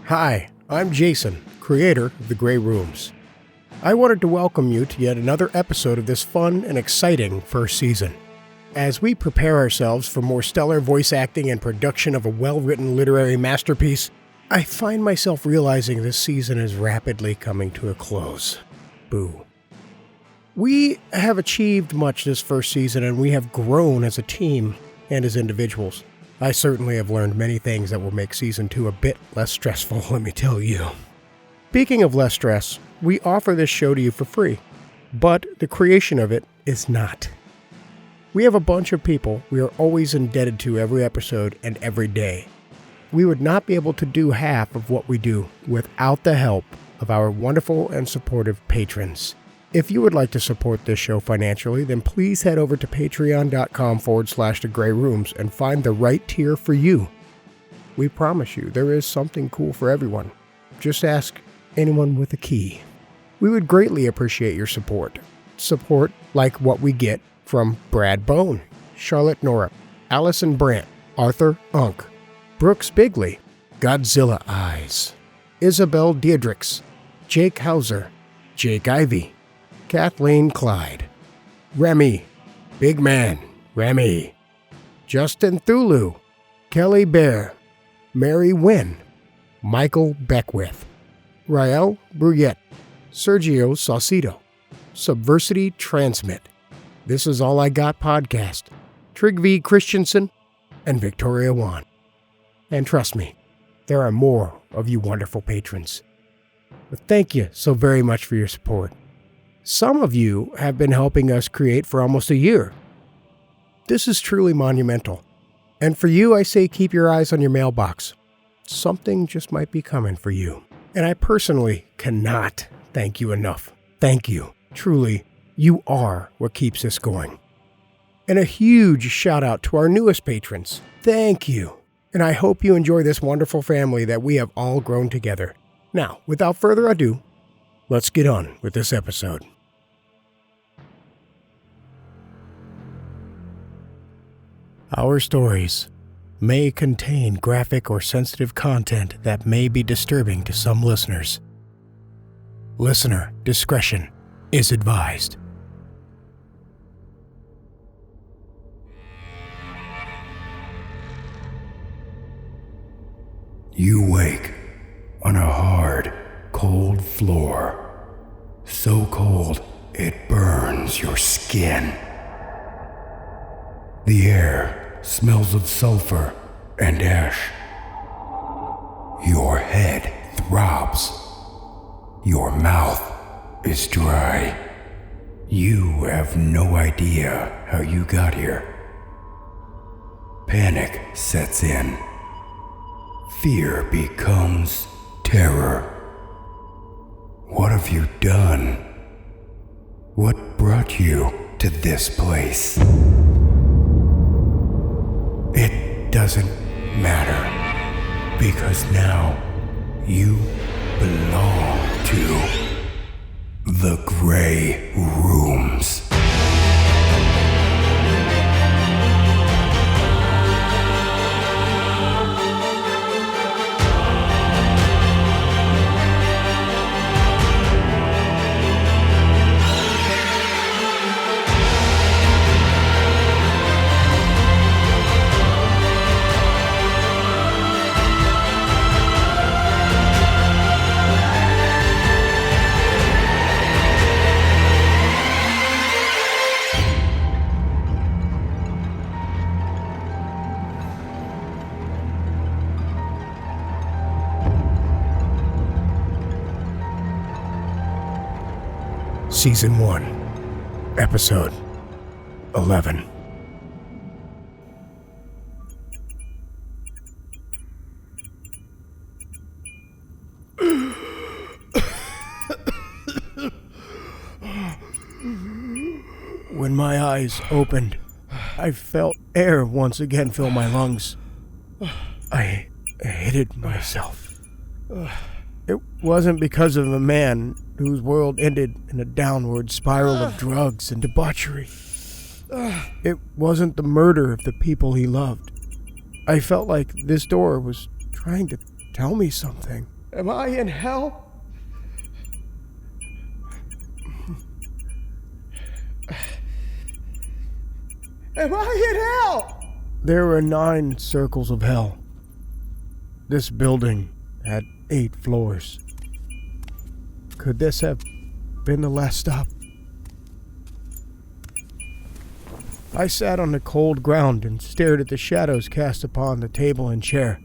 Hi, I'm Jason, creator of The Grey Rooms. I wanted to welcome you to yet another episode of this fun and exciting first season. As we prepare ourselves for more stellar voice acting and production of a well-written literary masterpiece, I find myself realizing this season is rapidly coming to a close. Boo. We have achieved much this first season, and we have grown as a team and as individuals. I certainly have learned many things that will make Season 2 a bit less stressful, let me tell you. Speaking of less stress, we offer this show to you for free, but the creation of it is not. We have a bunch of people we are always indebted to every episode and every day. We would not be able to do half of what we do without the help of our wonderful and supportive patrons. If you would like to support this show financially, then please head over to patreon.com/thegrayrooms and find the right tier for you. We promise you there is something cool for everyone. Just ask anyone with a key. We would greatly appreciate your support. Support like what we get from Brad Bone, Charlotte Norup, Allison Brandt, Arthur Unk, Brooks Bigley, Godzilla Eyes, Isabel Diedrichs, Jake Hauser, Jake Ivy, Kathleen Clyde, Remy, Big Man, Remy, Justin Thulu, Kelly Bear, Mary Wynn, Michael Beckwith, Rael Bruyette, Sergio Saucedo, Subversity Transmit, This Is All I Got Podcast, Trigvi Christensen, and Victoria Wan. And trust me, there are more of you wonderful patrons. But thank you so very much for your support. Some of you have been helping us create for almost a year. This is truly monumental. And for you, I say keep your eyes on your mailbox. Something just might be coming for you. And I personally cannot thank you enough. Thank you. Truly, you are what keeps us going. And a huge shout out to our newest patrons. Thank you. And I hope you enjoy this wonderful family that we have all grown together. Now, without further ado, let's get on with this episode. Our stories may contain graphic or sensitive content that may be disturbing to some listeners. Listener discretion is advised. You wake on a hard, cold floor, so cold it burns your skin. The air smells of sulfur and ash. Your head throbs. Your mouth is dry. You have no idea how you got here. Panic sets in. Fear becomes terror. What have you done? What brought you to this place? It doesn't matter, because now you belong to the Grey Rooms. Season 1, Episode 11. When my eyes opened, I felt air once again fill my lungs. I hated myself. It wasn't because of a man whose world ended in a downward spiral of drugs and debauchery. It wasn't the murder of the people he loved. I felt like this door was trying to tell me something. Am I in hell? Am I in hell? There are 9 circles of hell. This building had 8 floors. Could this have been the last stop? I sat on the cold ground and stared at the shadows cast upon the table and chair.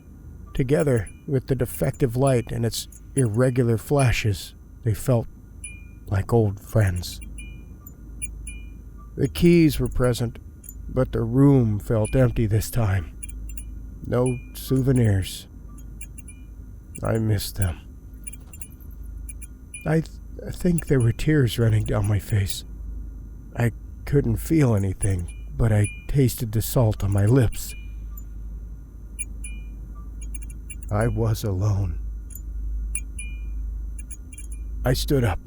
Together with the defective light and its irregular flashes, they felt like old friends. The keys were present, but the room felt empty this time. No souvenirs. I missed them. I think there were tears running down my face. I couldn't feel anything, but I tasted the salt on my lips. I was alone. I stood up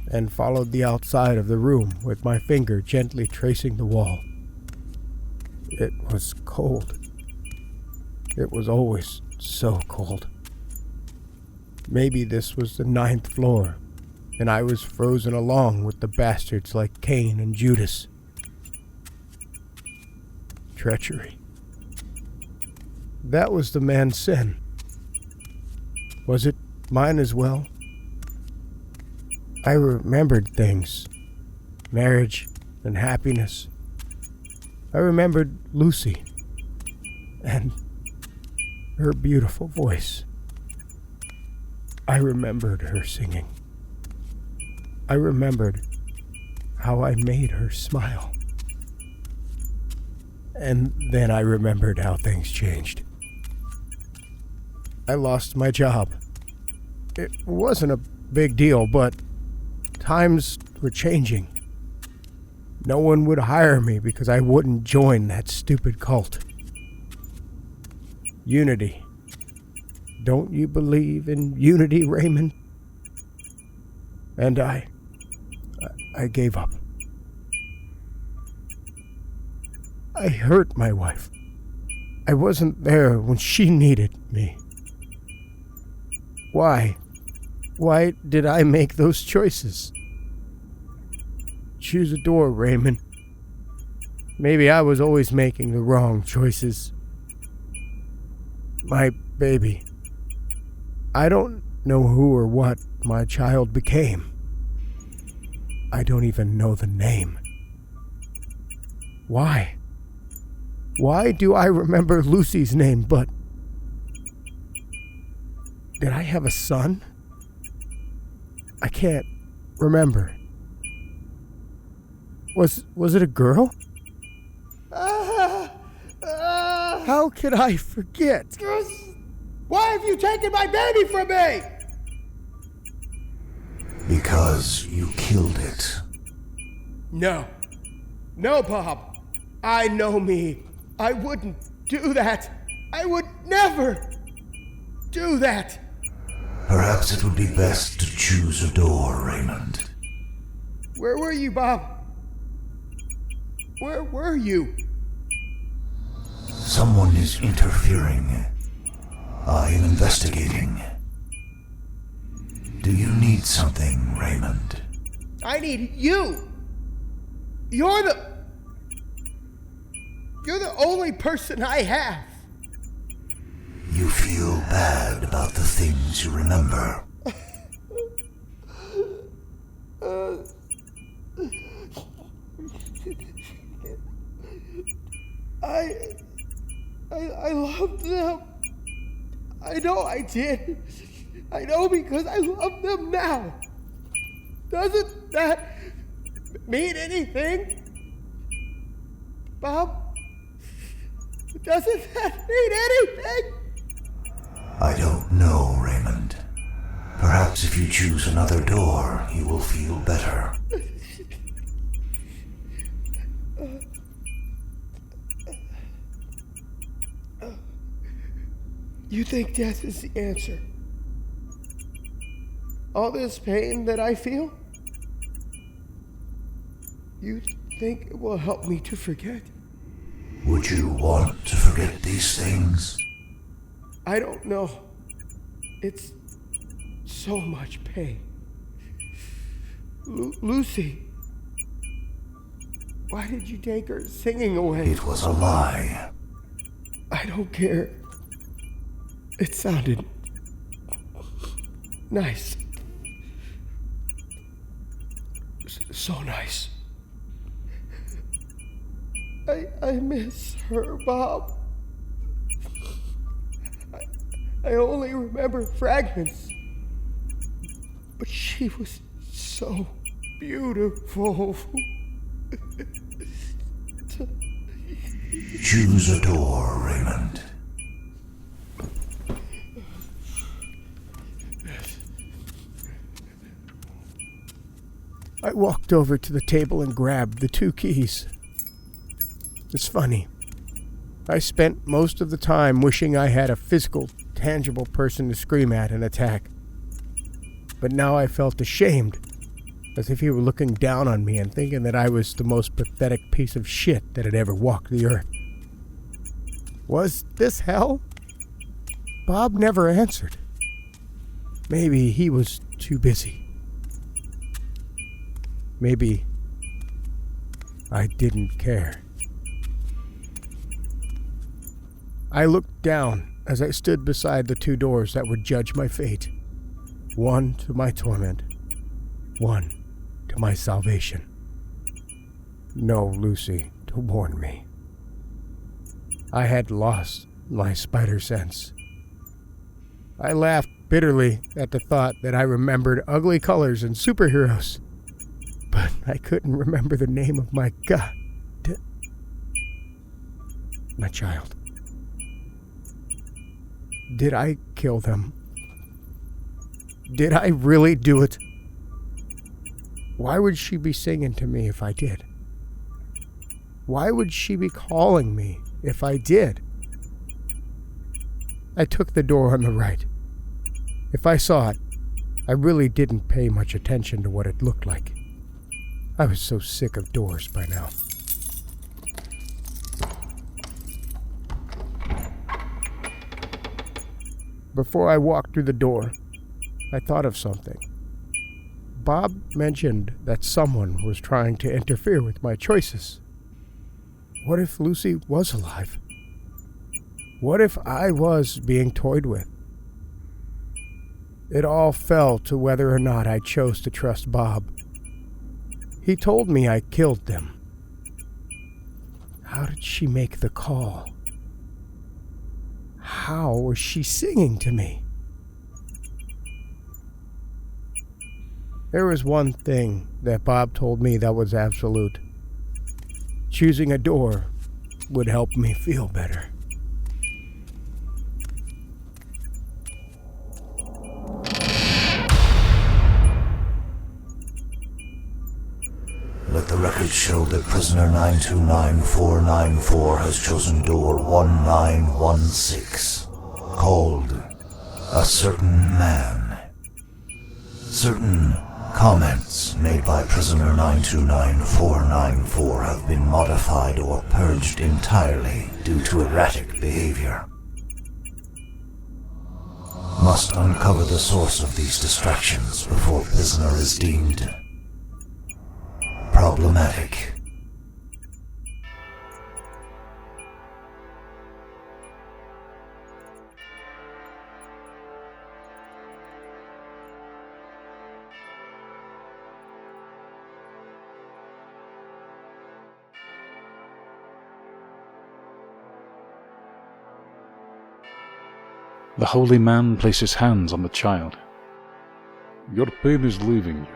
and followed the outside of the room with my finger gently tracing the wall. It was cold. It was always so cold. Maybe this was the 9th floor, and I was frozen along with the bastards like Cain and Judas. Treachery. That was the man's sin. Was it mine as well? I remembered things. Marriage and happiness. I remembered Lucy and her beautiful voice. I remembered her singing. I remembered how I made her smile. And then I remembered how things changed. I lost my job. It wasn't a big deal, but times were changing. No one would hire me because I wouldn't join that stupid cult. Unity. Don't you believe in unity, Raymond? And I gave up. I hurt my wife. I wasn't there when she needed me. Why? Why did I make those choices? Choose a door, Raymond. Maybe I was always making the wrong choices. My baby. I don't know who or what my child became. I don't even know the name. Why? Why do I remember Lucy's name, but... Did I have a son? I can't remember. Was it a girl? How could I forget? Why have you taken my baby from me? Because you killed it. No. No, Bob. I know me. I wouldn't do that. I would never do that. Perhaps it would be best to choose a door, Raymond. Where were you, Bob? Where were you? Someone is interfering. I am investigating. Do you need something, Raymond? I need you. You're the only person I have. You feel bad about the things you remember. I loved them. I know I did. I know because I love them now. Doesn't that mean anything? Bob? Doesn't that mean anything? I don't know, Raymond. Perhaps if you choose another door, you will feel better. You think death is the answer? All this pain that I feel? You think it will help me to forget? Would you want to forget these things? I don't know. It's so much pain. Lucy, why did you take her singing away? It was a lie. I don't care. It sounded nice. So nice. I miss her, Bob. I only remember fragments. But she was so beautiful. Choose a door, Raymond. I walked over to the table and grabbed the 2 keys. It's funny. I spent most of the time wishing I had a physical, tangible person to scream at and attack. But now I felt ashamed, as if he were looking down on me and thinking that I was the most pathetic piece of shit that had ever walked the earth. Was this hell? Bob never answered. Maybe he was too busy. Maybe I didn't care. I looked down as I stood beside the 2 doors that would judge my fate. One to my torment, one to my salvation. No Lucy to warn me. I had lost my spider sense. I laughed bitterly at the thought that I remembered ugly colors and superheroes, but I couldn't remember the name of my my child. Did I kill them? Did I really do it? Why would she be singing to me if I did? Why would she be calling me if I did? I took the door on the right. If I saw it, I really didn't pay much attention to what it looked like. I was so sick of doors by now. Before I walked through the door, I thought of something. Bob mentioned that someone was trying to interfere with my choices. What if Lucy was alive? What if I was being toyed with? It all fell to whether or not I chose to trust Bob. He told me I killed them. How did she make the call? How was she singing to me? There was one thing that Bob told me that was absolute. Choosing a door would help me feel better. Let the record show that prisoner 929494 has chosen door 1916, called A Certain Man. Certain comments made by prisoner 929494 have been modified or purged entirely due to erratic behavior. Must uncover the source of these distractions before prisoner is deemed problematic. The holy man places hands on the child. Your pain is leaving you.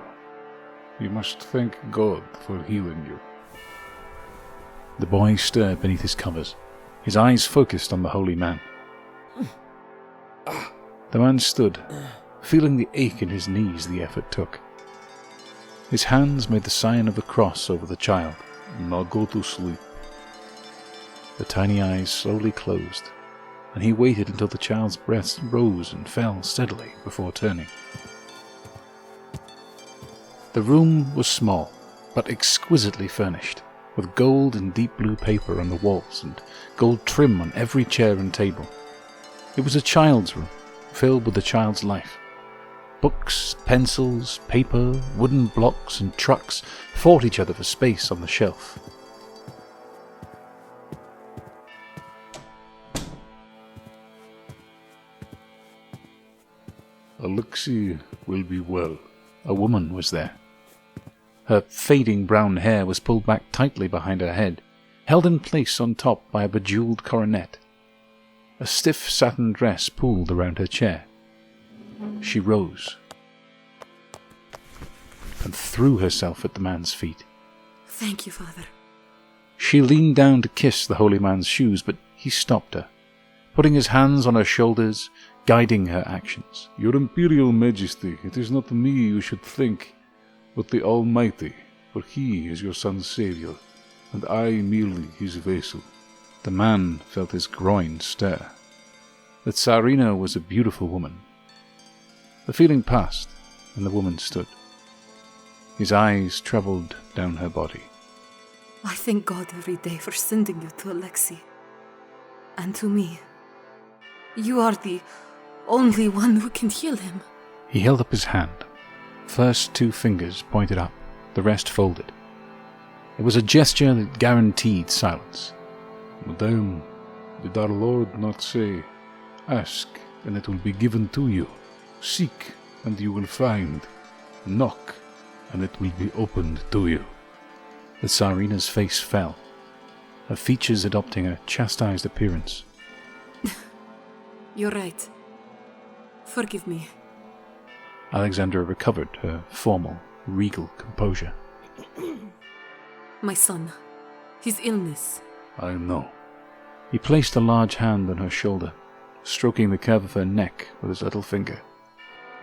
You must thank God for healing you. The boy stirred beneath his covers, his eyes focused on the holy man. The man stood, feeling the ache in his knees the effort took. His hands made the sign of the cross over the child. Now go to sleep. The tiny eyes slowly closed, and he waited until the child's breath rose and fell steadily before turning. The room was small, but exquisitely furnished, with gold and deep blue paper on the walls and gold trim on every chair and table. It was a child's room, filled with the child's life. Books, pencils, paper, wooden blocks and trucks fought each other for space on the shelf. Alexei will be well. A woman was there. Her fading brown hair was pulled back tightly behind her head, held in place on top by a bejeweled coronet. A stiff satin dress pulled around her chair. She rose and threw herself at the man's feet. Thank you, Father. She leaned down to kiss the holy man's shoes, but he stopped her, putting his hands on her shoulders, guiding her actions. Your Imperial Majesty, it is not me you should thank, but the Almighty, for he is your son's savior, and I merely his vessel. The man felt his groin stir. The Tsarina was a beautiful woman. The feeling passed, and the woman stood. His eyes travelled down her body. I thank God every day for sending you to Alexei. And to me. You are the only one who can heal him. He held up his hand. First 2 fingers pointed up, the rest folded. It was a gesture that guaranteed silence. Madame, did our Lord not say, ask, and it will be given to you. Seek, and you will find. Knock, and it will be opened to you. The Tsarina's face fell, her features adopting a chastised appearance. You're right. Forgive me. Alexandra recovered her formal, regal composure. My son, his illness. I know. He placed a large hand on her shoulder, stroking the curve of her neck with his little finger.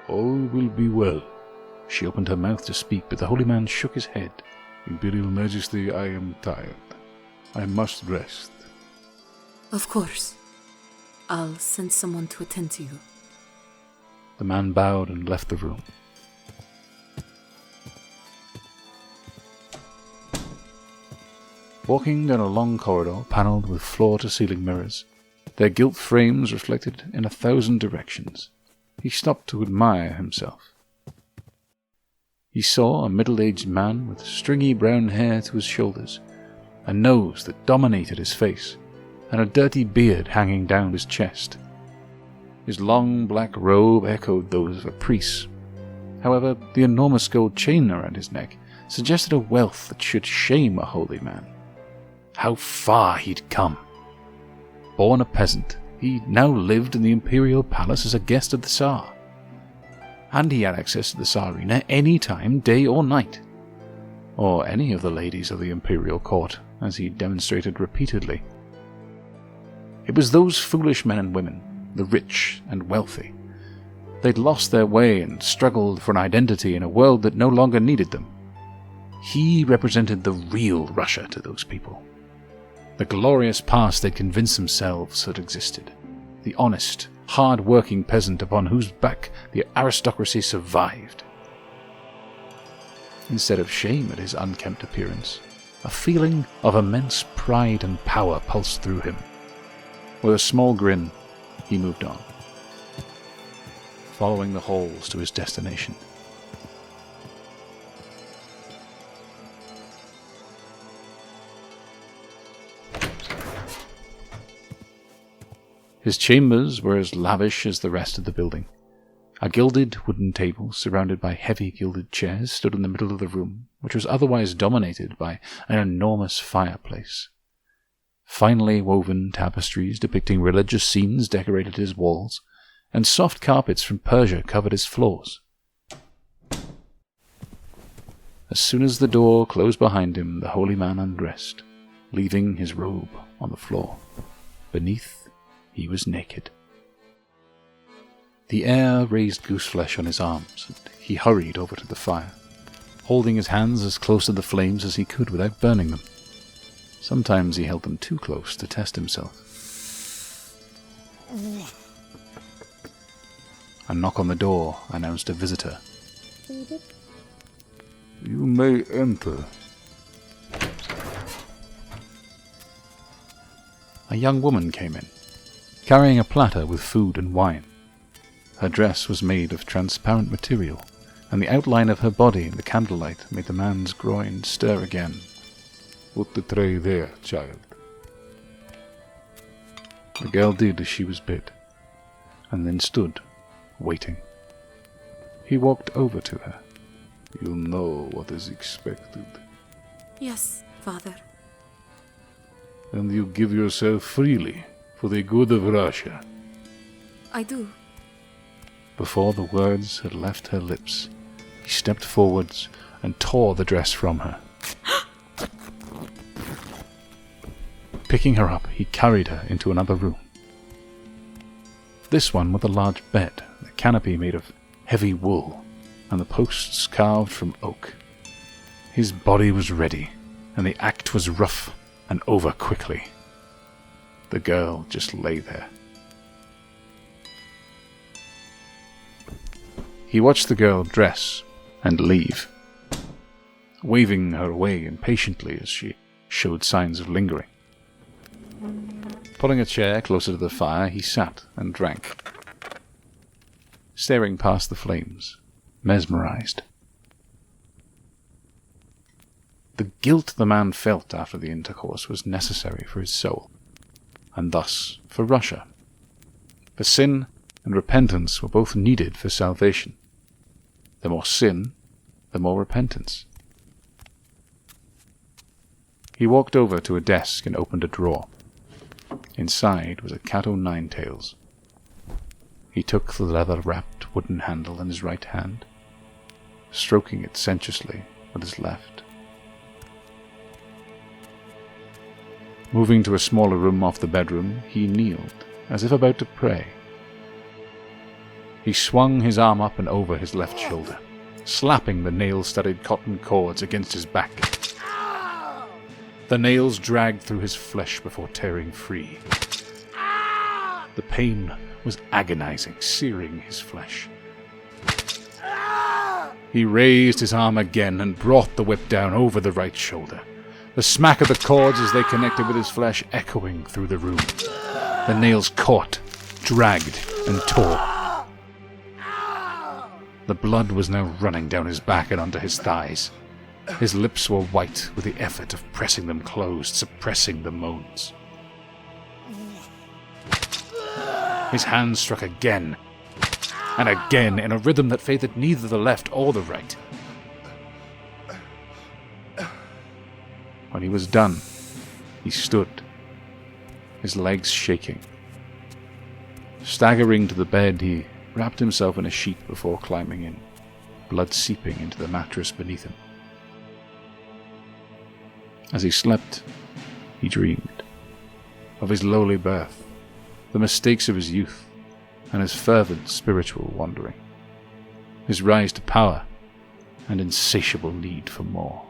All will be well. She opened her mouth to speak, but the holy man shook his head. Imperial Majesty, I am tired. I must rest. Of course. I'll send someone to attend to you. The man bowed and left the room. Walking down a long corridor panelled with floor-to-ceiling mirrors, their gilt frames reflected in 1,000 directions, he stopped to admire himself. He saw a middle-aged man with stringy brown hair to his shoulders, a nose that dominated his face, and a dirty beard hanging down his chest. His long black robe echoed those of a priest. However, the enormous gold chain around his neck suggested a wealth that should shame a holy man. How far he'd come! Born a peasant, he now lived in the imperial palace as a guest of the Tsar. And he had access to the Tsarina any time, day or night. Or any of the ladies of the imperial court, as he demonstrated repeatedly. It was those foolish men and women, the rich and wealthy. They'd lost their way and struggled for an identity in a world that no longer needed them. He represented the real Russia to those people. The glorious past they'd convinced themselves had existed. The honest, hard-working peasant upon whose back the aristocracy survived. Instead of shame at his unkempt appearance, a feeling of immense pride and power pulsed through him. With a small grin, he moved on, following the halls to his destination. His chambers were as lavish as the rest of the building. A gilded wooden table, surrounded by heavy gilded chairs, stood in the middle of the room, which was otherwise dominated by an enormous fireplace. Finely woven tapestries depicting religious scenes decorated his walls, and soft carpets from Persia covered his floors. As soon as the door closed behind him, the holy man undressed, leaving his robe on the floor. Beneath, he was naked. The air raised gooseflesh on his arms, and he hurried over to the fire, holding his hands as close to the flames as he could without burning them. Sometimes he held them too close to test himself. A knock on the door announced a visitor. You may enter. A young woman came in. carrying a platter with food and wine. Her dress was made of transparent material, and the outline of her body in the candlelight made the man's groin stir again. "Put the tray there, child." The girl did as she was bid, and then stood, waiting. He walked over to her. "You know what is expected." Yes, Father. "And you give yourself freely for the good of Russia." I do. Before the words had left her lips, he stepped forwards and tore the dress from her. Picking her up, he carried her into another room. This one with a large bed, the canopy made of heavy wool, and the posts carved from oak. His body was ready, and the act was rough and over quickly. The girl just lay there. He watched the girl dress and leave, waving her away impatiently as she showed signs of lingering. Pulling a chair closer to the fire, he sat and drank, staring past the flames, mesmerized. The guilt the man felt after the intercourse was necessary for his soul, and thus for Russia. For sin and repentance were both needed for salvation. The more sin, the more repentance. He walked over to a desk and opened a drawer. Inside was a cat o' nine tails. He took the leather-wrapped wooden handle in his right hand, stroking it sensuously with his left. Moving to a smaller room off the bedroom, he kneeled, as if about to pray. He swung his arm up and over his left shoulder, slapping the nail-studded cotton cords against his back. The nails dragged through his flesh before tearing free. The pain was agonizing, searing his flesh. He raised his arm again and brought the whip down over the right shoulder, the smack of the cords as they connected with his flesh echoing through the room. The nails caught, dragged, and tore. The blood was now running down his back and onto his thighs. His lips were white with the effort of pressing them closed, suppressing the moans. His hand struck again, and again, in a rhythm that favored neither the left or the right. When he was done, he stood, his legs shaking. Staggering to the bed, he wrapped himself in a sheet before climbing in, blood seeping into the mattress beneath him. As he slept, he dreamed of his lowly birth, the mistakes of his youth, and his fervent spiritual wandering, his rise to power and insatiable need for more.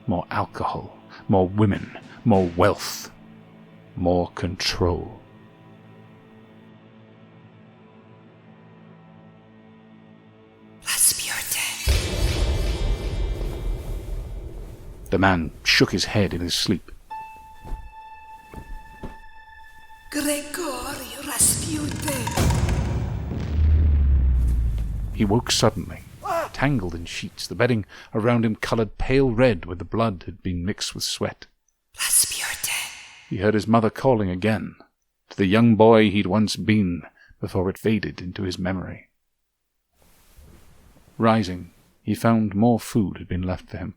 More alcohol, more women, more wealth, more control. The man shook his head in his sleep. Gregory Rasputin! He woke suddenly, tangled in sheets. The bedding around him coloured pale red where the blood had been mixed with sweat. Rasputin! He heard his mother calling again, to the young boy he'd once been, before it faded into his memory. Rising, he found more food had been left for him.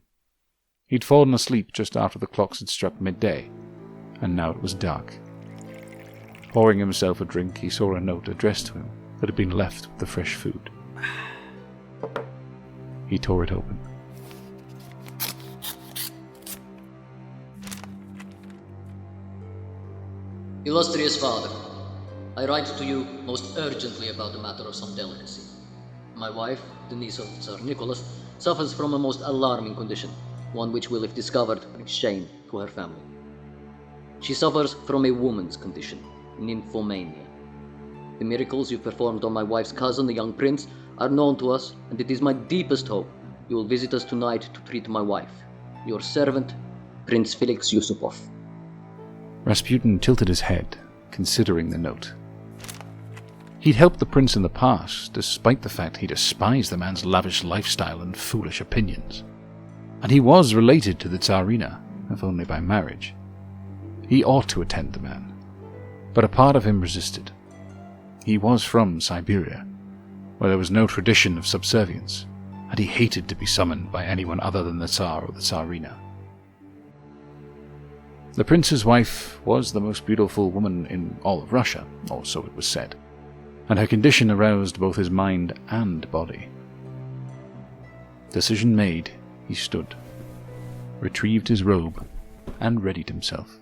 He'd fallen asleep just after the clocks had struck midday, and now it was dark. Pouring himself a drink, he saw a note addressed to him that had been left with the fresh food. He tore it open. Illustrious Father, I write to you most urgently about a matter of some delicacy. My wife, the niece of Tsar Nicholas, suffers from a most alarming condition, one which will, if discovered, bring shame to her family. She suffers from a woman's condition, nymphomania. The miracles you performed on my wife's cousin, the young prince, are known to us, and it is my deepest hope you will visit us tonight to treat my wife. Your servant, Prince Felix Yusupov. Rasputin tilted his head, considering the note. He'd helped the prince in the past, despite the fact he despised the man's lavish lifestyle and foolish opinions. And he was related to the Tsarina, if only by marriage. He ought to attend the man, but a part of him resisted. He was from Siberia, where there was no tradition of subservience, and he hated to be summoned by anyone other than the Tsar or the Tsarina. The prince's wife was the most beautiful woman in all of Russia, or so it was said, and her condition aroused both his mind and body. Decision made, he stood, retrieved his robe, and readied himself.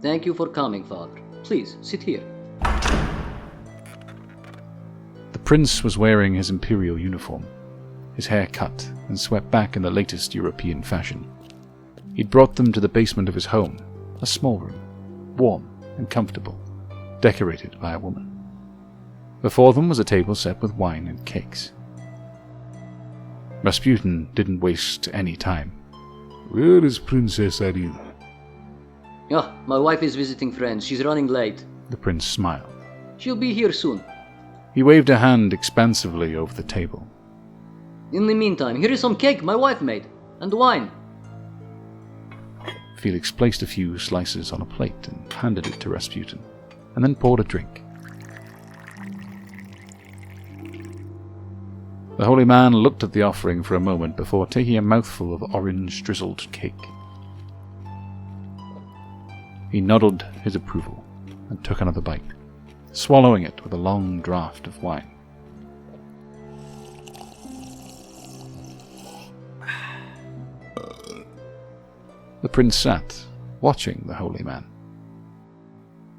Thank you for coming, Father. Please, sit here. The prince was wearing his imperial uniform, his hair cut and swept back in the latest European fashion. He'd brought them to the basement of his home, a small room, warm and comfortable, decorated by a woman. Before them was a table set with wine and cakes. Rasputin didn't waste any time. Where is Princess Tsarina? Ah, my wife is visiting friends. She's running late. The prince smiled. She'll be here soon. He waved a hand expansively over the table. In the meantime, here is some cake my wife made, and wine. Felix placed a few slices on a plate and handed it to Rasputin, and then poured a drink. The holy man looked at the offering for a moment before taking a mouthful of orange-drizzled cake. He nodded his approval and took another bite, swallowing it with a long draught of wine. The prince sat, watching the holy man.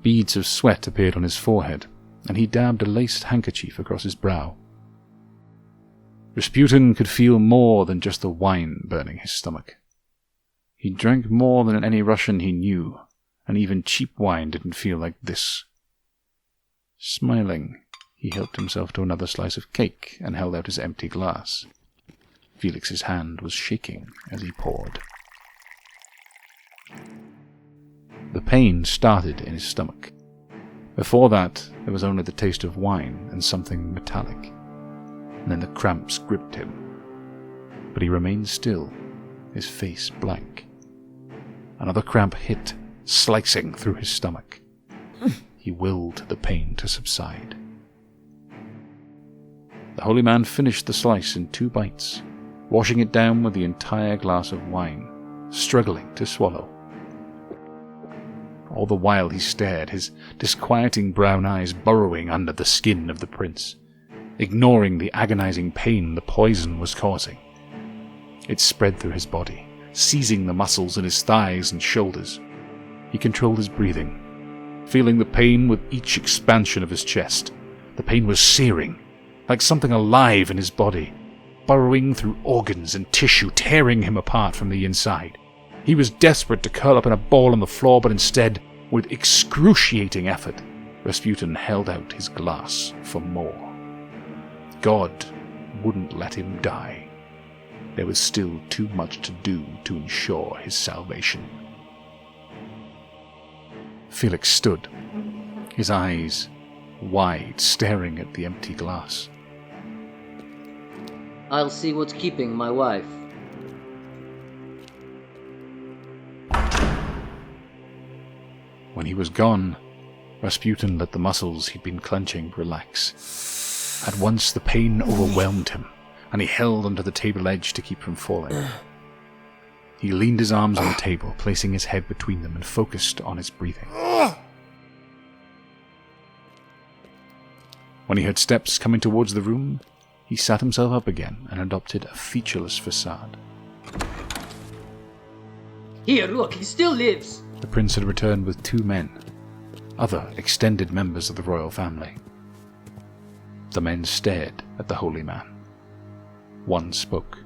Beads of sweat appeared on his forehead, and he dabbed a laced handkerchief across his brow. Rasputin could feel more than just the wine burning his stomach. He drank more than any Russian he knew, and even cheap wine didn't feel like this. Smiling, he helped himself to another slice of cake and held out his empty glass. Felix's hand was shaking as he poured. The pain started in his stomach. Before that, there was only the taste of wine and something metallic. And then the cramps gripped him. But he remained still, his face blank. Another cramp hit, slicing through his stomach. He willed the pain to subside. The holy man finished the slice in 2 bites, washing it down with the entire glass of wine, struggling to swallow. All the while he stared, his disquieting brown eyes burrowing under the skin of the prince, ignoring the agonizing pain the poison was causing. It spread through his body, seizing the muscles in his thighs and shoulders. He controlled his breathing, feeling the pain with each expansion of his chest. The pain was searing, like something alive in his body, burrowing through organs and tissue, tearing him apart from the inside. He was desperate to curl up in a ball on the floor, but instead, with excruciating effort, Rasputin held out his glass for more. God wouldn't let him die. There was still too much to do to ensure his salvation. Felix stood, his eyes wide, staring at the empty glass. I'll see what's keeping my wife. When he was gone, Rasputin let the muscles he'd been clenching relax. At once the pain overwhelmed him, and he held onto the table edge to keep from falling. He leaned his arms on the table, placing his head between them and focused on his breathing. When he heard steps coming towards the room, he sat himself up again and adopted a featureless facade. Here, look, he still lives. The prince had returned with 2 men, other extended members of the royal family. The men stared at the holy man. One spoke.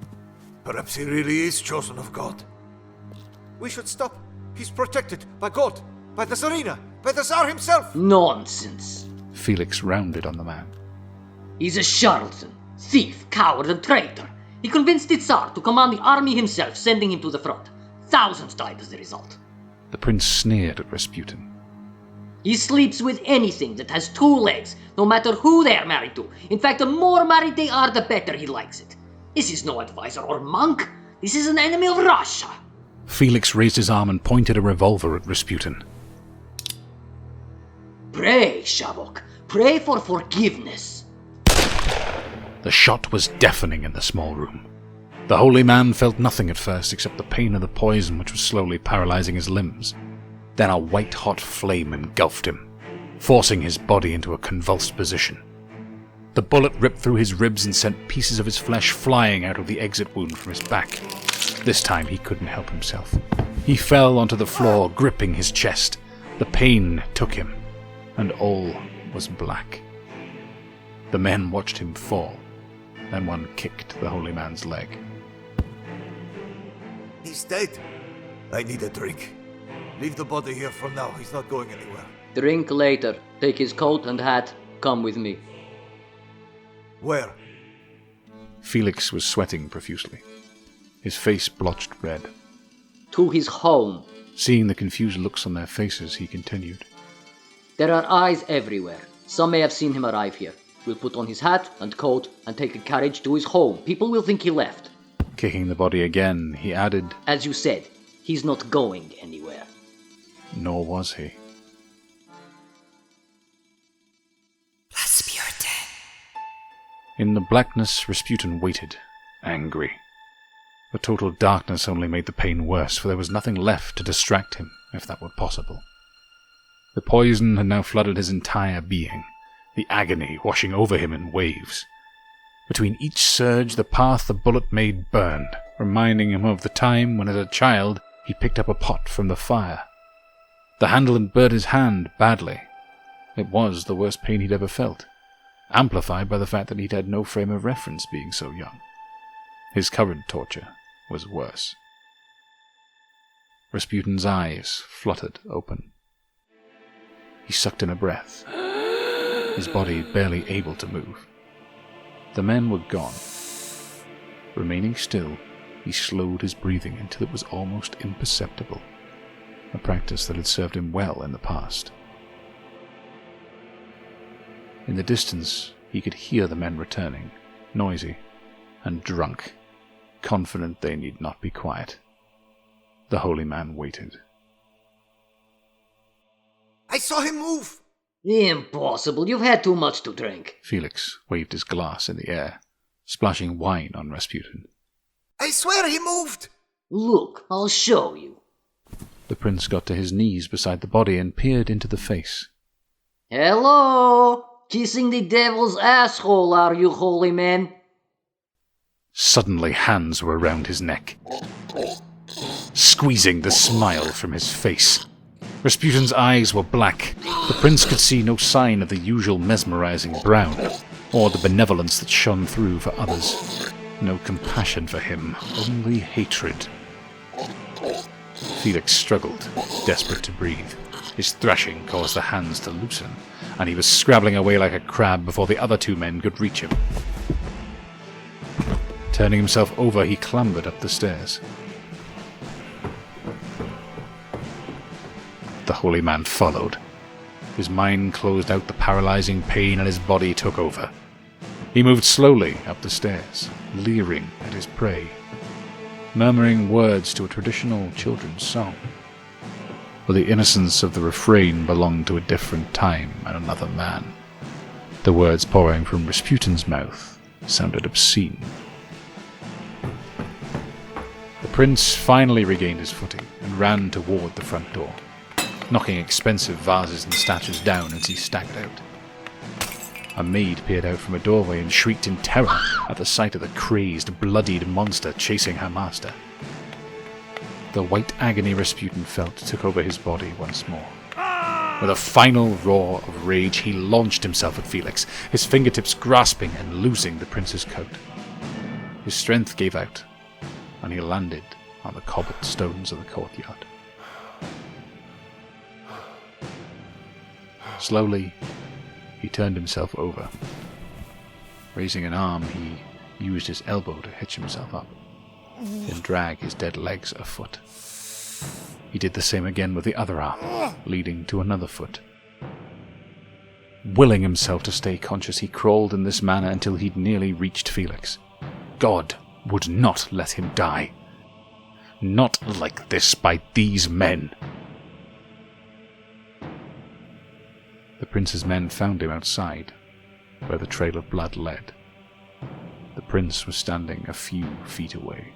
Perhaps he really is chosen of God. We should stop. He's protected by God, by the Tsarina, by the Tsar himself. Nonsense. Felix rounded on the man. He's a charlatan, thief, coward, and traitor. He convinced the Tsar to command the army himself, sending him to the front. Thousands died as a result. The prince sneered at Rasputin. He sleeps with anything that has 2 legs, no matter who they are married to. In fact, the more married they are, the better he likes it. This is no advisor or monk. This is an enemy of Russia. Felix raised his arm and pointed a revolver at Rasputin. Pray, Shavok. Pray for forgiveness. The shot was deafening in the small room. The holy man felt nothing at first except the pain of the poison which was slowly paralyzing his limbs. Then a white-hot flame engulfed him, forcing his body into a convulsed position. The bullet ripped through his ribs and sent pieces of his flesh flying out of the exit wound from his back. This time he couldn't help himself. He fell onto the floor, gripping his chest. The pain took him, and all was black. The men watched him fall. Then one kicked the holy man's leg. He's dead. I need a drink. Leave the body here for now. He's not going anywhere. Drink later. Take his coat and hat. Come with me. Where? Felix was sweating profusely, his face blotched red. To his home. Seeing the confused looks on their faces, he continued. There are eyes everywhere. Some may have seen him arrive here. We'll put on his hat and coat and take a carriage to his home. People will think he left. Kicking the body again, he added, As you said, he's not going anywhere. Nor was he. Let's be your dead. In the blackness, Rasputin waited, angry. The total darkness only made the pain worse, for there was nothing left to distract him, if that were possible. The poison had now flooded his entire being, the agony washing over him in waves. Between each surge, the path the bullet made burned, reminding him of the time when as a child he picked up a pot from the fire. The handle had burnt his hand badly. It was the worst pain he'd ever felt, amplified by the fact that he'd had no frame of reference being so young. His current torture was worse. Rasputin's eyes fluttered open. He sucked in a breath, his body barely able to move. The men were gone. Remaining still, he slowed his breathing until it was almost imperceptible, a practice that had served him well in the past. In the distance, he could hear the men returning, noisy and drunk, confident they need not be quiet. The holy man waited. I saw him move! Impossible. You've had too much to drink. Felix waved his glass in the air, splashing wine on Rasputin. I swear he moved! Look, I'll show you. The prince got to his knees beside the body and peered into the face. Hello? Kissing the devil's asshole, are you, holy man? Suddenly hands were around his neck, squeezing the smile from his face. Rasputin's eyes were black. The prince could see no sign of the usual mesmerizing brown, or the benevolence that shone through for others. No compassion for him, only hatred. Felix struggled, desperate to breathe. His thrashing caused the hands to loosen, and he was scrabbling away like a crab before the other 2 men could reach him. Turning himself over, he clambered up the stairs. The holy man followed. His mind closed out the paralyzing pain and his body took over. He moved slowly up the stairs, leering at his prey, murmuring words to a traditional children's song. But the innocence of the refrain belonged to a different time and another man. The words pouring from Rasputin's mouth sounded obscene. The prince finally regained his footing and ran toward the front door, knocking expensive vases and statues down as he staggered out. A maid peered out from a doorway and shrieked in terror at the sight of the crazed, bloodied monster chasing her master. The white agony Rasputin felt took over his body once more. With a final roar of rage, he launched himself at Felix, his fingertips grasping and losing the prince's coat. His strength gave out, and he landed on the cobbled stones of the courtyard. Slowly, he turned himself over. Raising an arm, he used his elbow to hitch himself up, then drag his dead legs a foot. He did the same again with the other arm, leading to another foot. Willing himself to stay conscious, he crawled in this manner until he'd nearly reached Felix. God would not let him die. Not like this by these men. The prince's men found him outside, where the trail of blood led. The prince was standing a few feet away.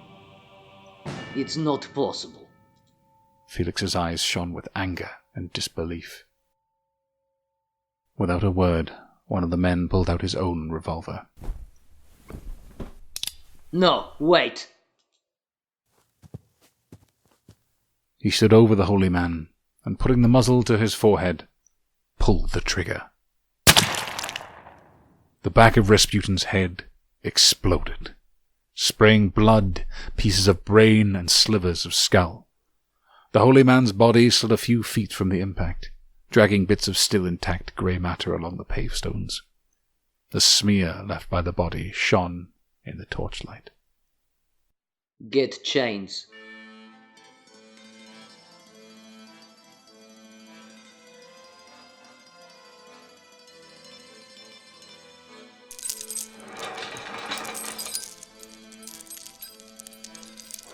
It's not possible. Felix's eyes shone with anger and disbelief. Without a word, one of the men pulled out his own revolver. No, wait! He stood over the holy man, and putting the muzzle to his forehead, pulled the trigger. The back of Rasputin's head exploded, spraying blood, pieces of brain, and slivers of skull. The holy man's body slid a few feet from the impact, dragging bits of still intact grey matter along the pavestones. The smear left by the body shone in the torchlight. Get chains.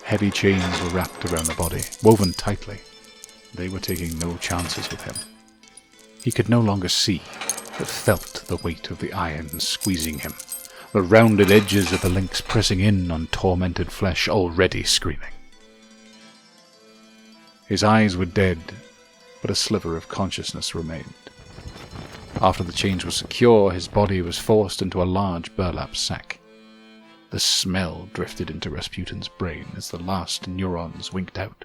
Heavy chains were wrapped around the body, woven tightly. They were taking no chances with him. He could no longer see, but felt the weight of the iron squeezing him, the rounded edges of the links pressing in on tormented flesh already screaming. His eyes were dead, but a sliver of consciousness remained. After the chains were secure, his body was forced into a large burlap sack. The smell drifted into Rasputin's brain as the last neurons winked out,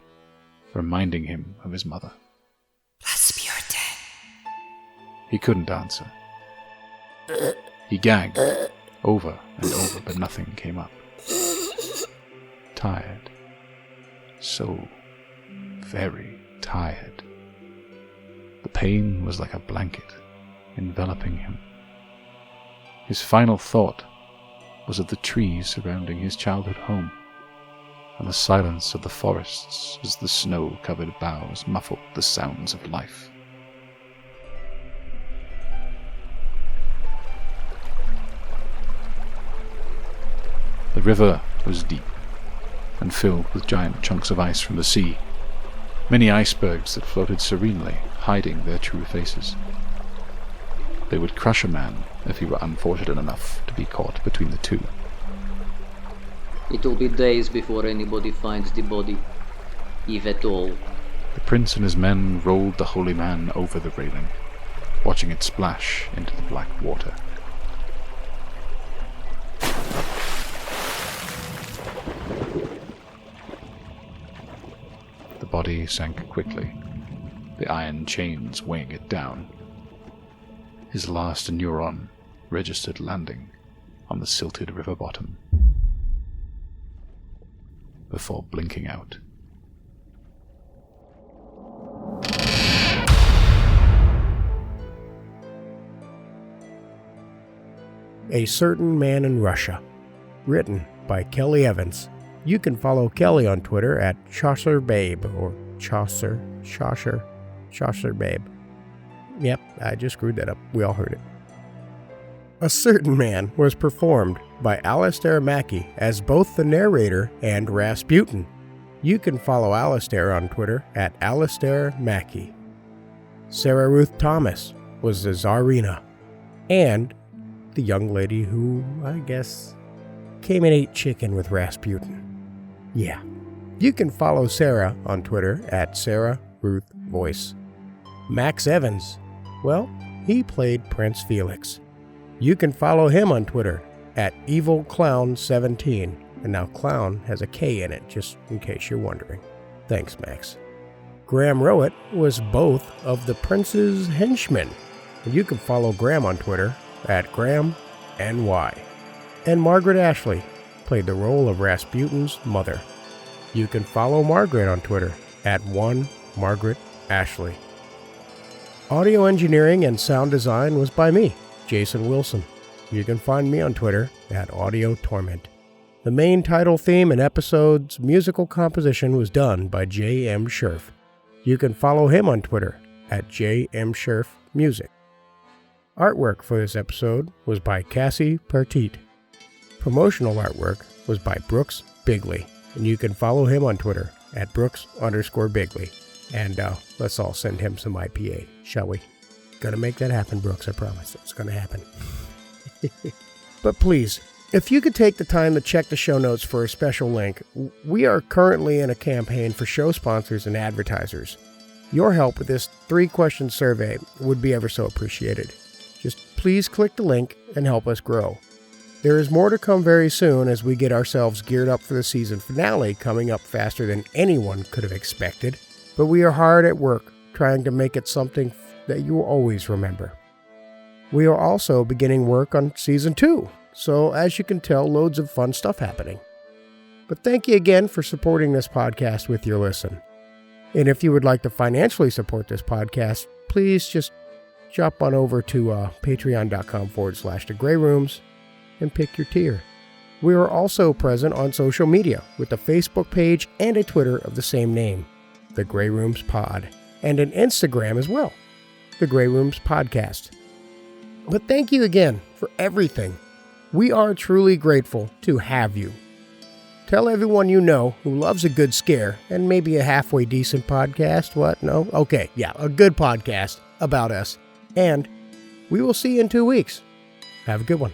reminding him of his mother. Rasputin. He couldn't answer. He gagged over and over, but nothing came up. Tired. So very tired. The pain was like a blanket, enveloping him. His final thought was of the trees surrounding his childhood home, and the silence of the forests as the snow-covered boughs muffled the sounds of life. The river was deep, and filled with giant chunks of ice from the sea, many icebergs that floated serenely, hiding their true faces. They would crush a man if he were unfortunate enough to be caught between the two. It will be days before anybody finds the body, if at all. The prince and his men rolled the holy man over the railing, watching it splash into the black water. The body sank quickly, the iron chains weighing it down. His last neuron registered landing on the silted river bottom before blinking out. A Certain Man in Russia, written by Kelly Evans. You can follow Kelly on Twitter at ChaucerBabe or Chaucer Babe. Yep, I just screwed that up. We all heard it. A Certain Man was performed by Alistair Mackey as both the narrator and Rasputin. You can follow Alistair on Twitter at Alistair Mackey. Sarah Ruth Thomas was the Tsarina, and the young lady who, I guess, came and ate chicken with Rasputin. Yeah. You can follow Sarah on Twitter at Sarah Ruth Voice. Max Evans, well, he played Prince Felix. You can follow him on Twitter at EvilClown17. And now Clown has a K in it, just in case you're wondering. Thanks, Max. Graham Rowat was both of the Prince's Henchmen. And you can follow Graham on Twitter at GrahamNY. And Margaret Ashley played the role of Rasputin's mother. You can follow Margaret on Twitter at @1MargaretAshley. Audio engineering and sound design was by me, Jason Wilson. You can find me on Twitter at AudioTorment. The main title theme and episode's musical composition was done by J.M. Scherf. You can follow him on Twitter at JMScherfMusic. Artwork for this episode was by Cassie Pertit. Promotional artwork was by Brooks Bigley, and you can follow him on Twitter at Brooks_Bigley. And let's all send him some IPA, shall we? Gonna make that happen, Brooks, I promise. It's gonna happen. But please, if you could take the time to check the show notes for a special link, we are currently in a campaign for show sponsors and advertisers. Your help with this 3-question survey would be ever so appreciated. Just please click the link and help us grow. There is more to come very soon as we get ourselves geared up for the season finale coming up faster than anyone could have expected. But we are hard at work trying to make it something that you will always remember. We are also beginning work on Season 2, so as you can tell, loads of fun stuff happening. But thank you again for supporting this podcast with your listen. And if you would like to financially support this podcast, please just jump on over to patreon.com/thegrayrooms and pick your tier. We are also present on social media with a Facebook page and a Twitter of the same name, The Grey Rooms Pod, and an Instagram as well, The Grey Rooms Podcast. But thank you again for everything. We are truly grateful to have you. Tell everyone you know who loves a good scare and maybe a halfway decent podcast. What? No? Okay, yeah, a good podcast about us. And we will see you in 2 weeks. Have a good one.